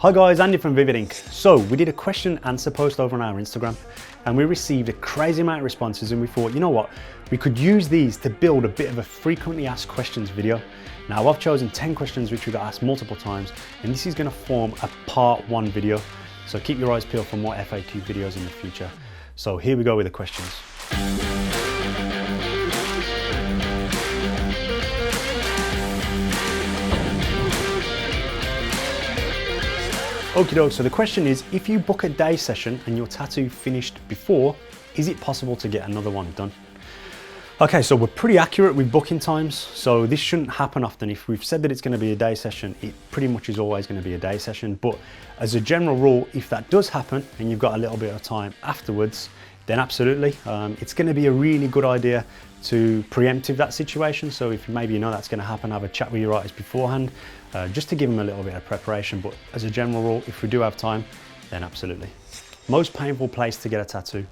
Hi guys, Andy from Vivid Ink. So we did a question and answer post over on our Instagram and we received a crazy amount of responses, and we thought, you know what, we could use these to build a bit of a frequently asked questions video. Now I've chosen 10 questions which we got asked multiple times, and this is going to form a part 1 video. So keep your eyes peeled for more FAQ videos in the future. So here we go with the questions. Okie doke, so the question is, if you book a day session and your tattoo finished before, is it possible to get another one done? Okay, so we're pretty accurate with booking times, so this shouldn't happen often. If we've said that it's going to be a day session, it pretty much is always going to be a day session. But as a general rule, if that does happen and you've got a little bit of time afterwards, then absolutely. It's going to be a really good idea to preemptive that situation. So if maybe you know that's going to happen, have a chat with your artist beforehand, just to give them a little bit of preparation. But as a general rule, if we do have time, then absolutely. Most painful place to get a tattoo.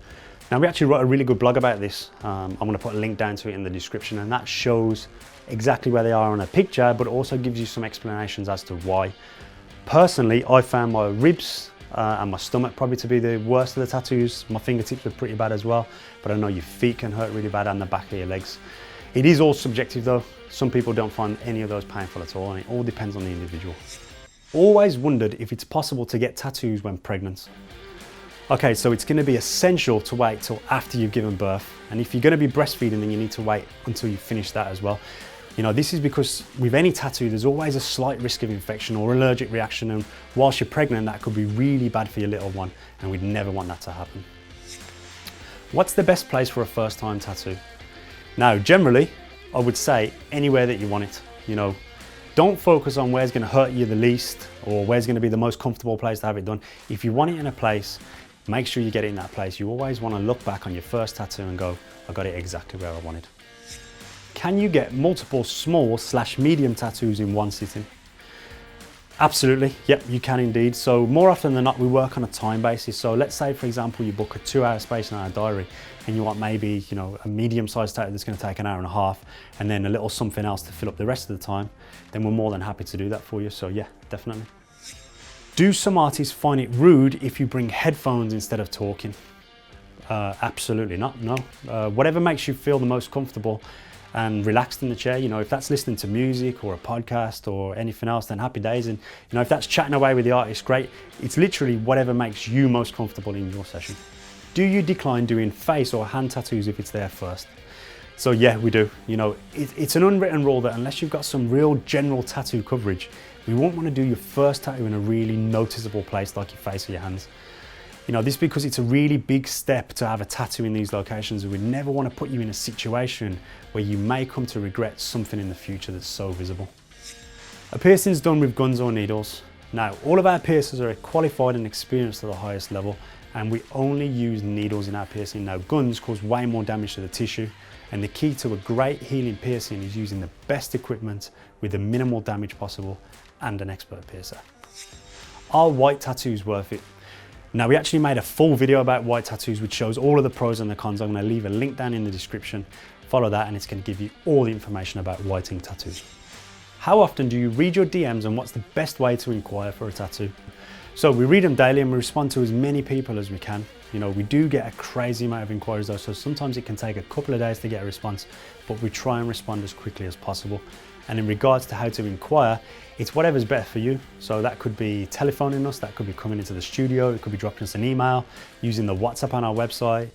Now we actually wrote a really good blog about this. I'm going to put a link down to it in the description, and that shows exactly where they are on a picture, but also gives you some explanations as to why. Personally, I found my ribs and my stomach probably to be the worst of the tattoos. My fingertips were pretty bad as well, but I know your feet can hurt really bad and the back of your legs. It is all subjective though. Some people don't find any of those painful at all, and it all depends on the individual. Always wondered if it's possible to get tattoos when pregnant. Okay, so it's going to be essential to wait till after you've given birth, and if you're going to be breastfeeding, then you need to wait until you finish that as well. You know, this is because with any tattoo, there's always a slight risk of infection or allergic reaction, and whilst you're pregnant, that could be really bad for your little one, and we'd never want that to happen. What's the best place for a first-time tattoo? Now, generally, I would say anywhere that you want it. You know, don't focus on where's going to hurt you the least or where's going to be the most comfortable place to have it done. If you want it in a place, make sure you get it in that place. You always want to look back on your first tattoo and go, I got it exactly where I wanted. Can you get multiple small/medium tattoos in one sitting? Absolutely, yep, you can indeed. So more often than not, we work on a time basis. So let's say, for example, you book a 2-hour space in our diary and you want maybe, you know, a medium-sized tattoo that's going to take an hour and a half and then a little something else to fill up the rest of the time, then we're more than happy to do that for you. So yeah, definitely. Do some artists find it rude if you bring headphones instead of talking? Absolutely not, no. Whatever makes you feel the most comfortable and relaxed in the chair. You know, if that's listening to music or a podcast or anything else, then happy days. And you know, if that's chatting away with the artist, great. It's literally whatever makes you most comfortable in your session. Do you decline doing face or hand tattoos if it's there first? So yeah, we do. You know, it's an unwritten rule that unless you've got some real general tattoo coverage, we won't want to do your first tattoo in a really noticeable place like your face or your hands. You know, this is because it's a really big step to have a tattoo in these locations, and we never want to put you in a situation where you may come to regret something in the future that's so visible. A piercing is done with guns or needles. Now, all of our piercers are qualified and experienced to the highest level, and we only use needles in our piercing. Now, guns cause way more damage to the tissue, and the key to a great healing piercing is using the best equipment with the minimal damage possible and an expert piercer. Are white tattoos worth it? Now, we actually made a full video about white tattoos which shows all of the pros and the cons. I'm going to leave a link down in the description. Follow that and it's going to give you all the information about whiting tattoos. How often do you read your DMs, and what's the best way to inquire for a tattoo? So we read them daily and we respond to as many people as we can. You know, we do get a crazy amount of inquiries though, so sometimes it can take a couple of days to get a response, but we try and respond as quickly as possible. And in regards to how to inquire, it's whatever's better for you. So that could be telephoning us, that could be coming into the studio, it could be dropping us an email, using the WhatsApp on our website,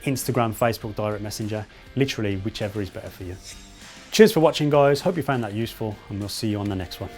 Instagram, Facebook, direct messenger, literally whichever is better for you. Cheers for watching guys, hope you found that useful, and we'll see you on the next one.